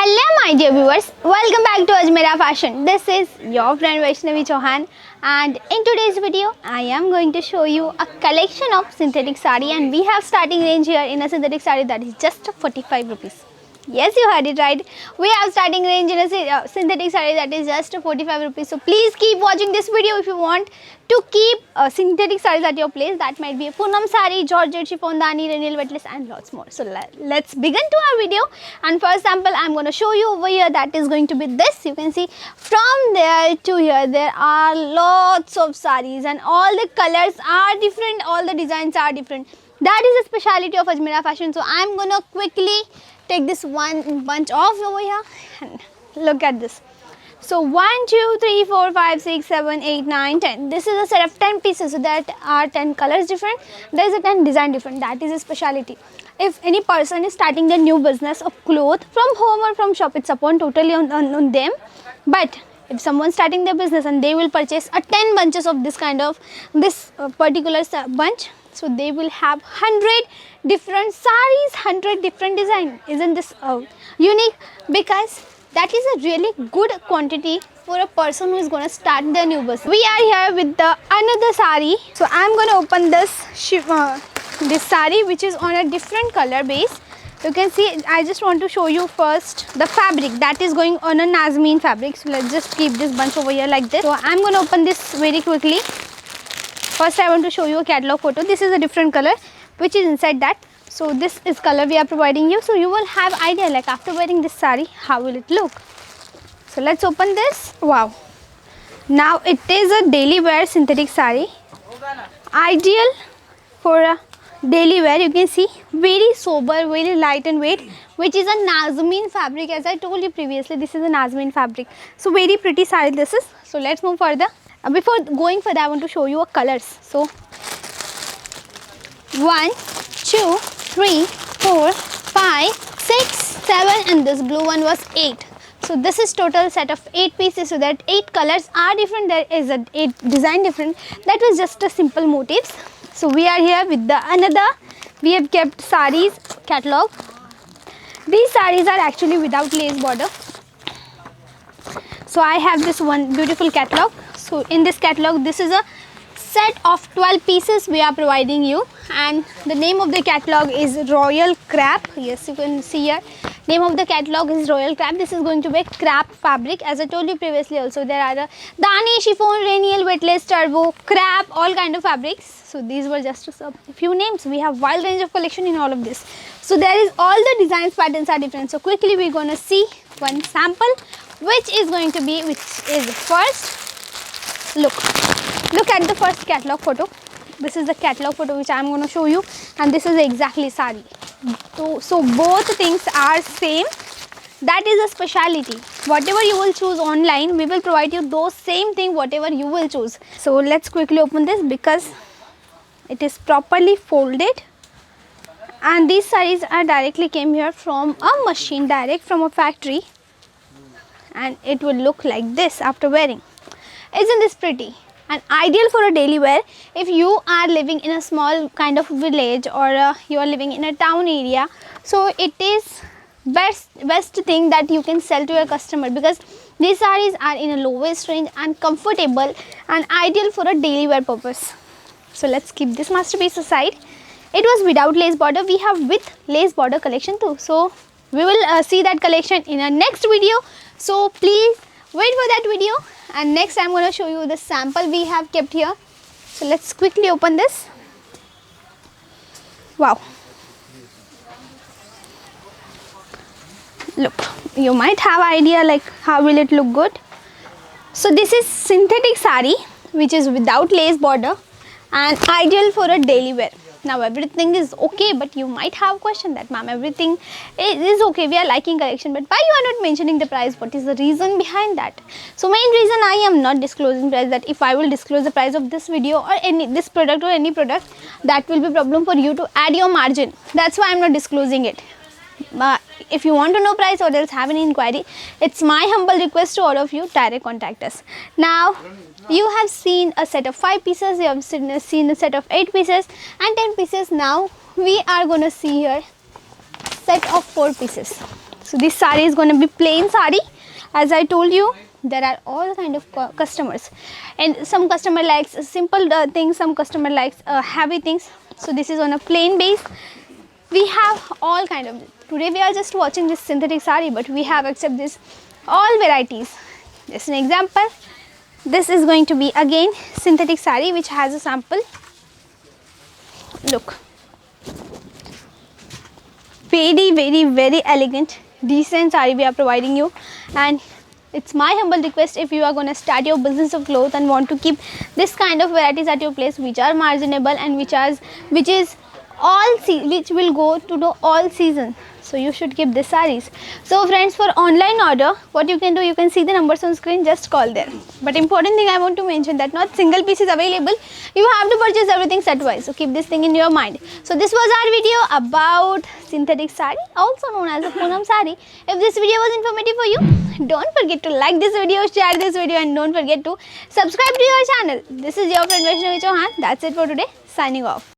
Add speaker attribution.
Speaker 1: Hello my dear viewers, welcome back to Ajmera Fashion. This is your friend Vaishnavi Chauhan, and in today's video I am going to show you a collection of synthetic sari, and we have starting range here in a synthetic sari that is just 45 rupees. Yes, you heard it right. We have starting range in a synthetic sari that is just 45 rupees. So please keep watching this video if you want to keep synthetic sarees at your place. That might be a Poonam sari, Georgette, chiffon, dani, Renal wetless and lots more. So let's begin to our video. And first sample I am going to show you over here, that is going to be this. You can see from there to here there are lots of sarees and all the colors are different, all the designs are different. That is a speciality of Ajmera Fashion. So I am going to quickly take this one bunch off over here and look at this. So 1, 2, 3, 4, 5, 6, 7, 8, 9, 10. This is a set of 10 pieces. So that are 10 colors different. There is a 10 design different. That is a speciality. If any person is starting their new business of clothes from home or from shop, it's upon totally on them. But if someone starting their business and they will purchase a 10 bunches of this kind of particular bunch, so they will have 100 different sarees, 100 different design. Isn't this unique? Because that is a really good quantity for a person who is going to start their new business. We are here with the another sari. So I am going to open this sari which is on a different color base. You can see, I just want to show you first the fabric that is going on a Nazmeen fabric. So let's just keep this bunch over here like this. So I am going to open this very quickly. First I want to show you a catalog photo. This is a different color which is inside that. So this is color we are providing you. So you will have idea like after wearing this sari how will it look. So let's open this. Wow. Now it is a daily wear synthetic sari. Ideal for a daily wear. You can see very sober, very light and weight, which is a Nazmeen fabric. As I told you previously, this is a Nazmeen fabric. So very pretty sari this is. So let's move further. Before going further, I want to show you a colors. So 1, 2, 3, 4, 5, 6, 7 and this blue one was 8. So this is total set of 8 pieces. So that 8 colors are different. There is a 8 design different. That was just a simple motifs. So we are here with the another. We have kept saris catalog. These saris are actually without lace border. So I have this one beautiful catalog. So in this catalog, this is a set of 12 pieces we are providing you, and the name of the catalog is Royal Crepe. Yes, you can see here. Name of the catalog is Royal Crepe. This is going to be crepe fabric. As I told you previously also, there are dani, chiffon, Renal, wetless, turbo, crepe, all kind of fabrics. So these were just a few names. We have wide range of collection in all of this. So there is all the designs, patterns are different. So quickly we're going to see one sample, which is first. Look at the first catalog photo. This is the catalog photo which I am going to show you, and this is exactly sari. So both things are same. That is a speciality. Whatever you will choose online, we will provide you those same thing whatever you will choose. So let's quickly open this because it is properly folded, and these saris are directly came here from a machine, direct from a factory, and it will look like this after wearing. Isn't this pretty? And ideal for a daily wear. If you are living in a small kind of village or you are living in a town area, so it is best thing that you can sell to your customer, because these sarees are in a lowest range and comfortable and ideal for a daily wear purpose. So let's keep this masterpiece aside. It was without lace border. We have with lace border collection too. So we will see that collection in our next video. So please wait for that video. And next I am going to show you the sample we have kept here. So let's quickly open this. Wow. Look, you might have idea like how will it look good. So this is synthetic sari which is without lace border and ideal for a daily wear. Now everything is okay, but you might have question that ma'am, everything is okay, we are liking collection, but why you are not mentioning the price? What is the reason behind that? So main reason I am not disclosing price, that if I will disclose the price of this video or this product or any product, that will be problem for you to add your margin. That's why I am not disclosing it. If you want to know price or else have any inquiry, it's my humble request to all of you, direct contact us. Now you have seen a set of 5 pieces, you have seen a set of 8 pieces and 10 pieces. Now we are going to see here set of 4 pieces. So this saree is going to be plain saree. As I told you, there are all kind of customers, and some customer likes simple things, some customer likes heavy things. So this is on a plain base. We have all kind of, today we are just watching this synthetic saree, but we have accept this all varieties. Just an example, this is going to be again synthetic saree which has a sample. Look, very elegant, decent saree we are providing you. And it's my humble request, if you are going to start your business of clothes and want to keep this kind of varieties at your place which are marginable and which will go to the all season, so you should keep this sarees. So friends, for online order, what you can do, you can see the numbers on screen, just call there. But important thing I want to mention that not single piece is available, you have to purchase everything set wise, so keep this thing in your mind. So this was our video about synthetic saree, also known as a Poonam saree. If this video was informative for you, don't forget to like this video, share this video, and don't forget to subscribe to your channel. This is your friend Vaishnavi Chauhan. That's it for today. Signing off.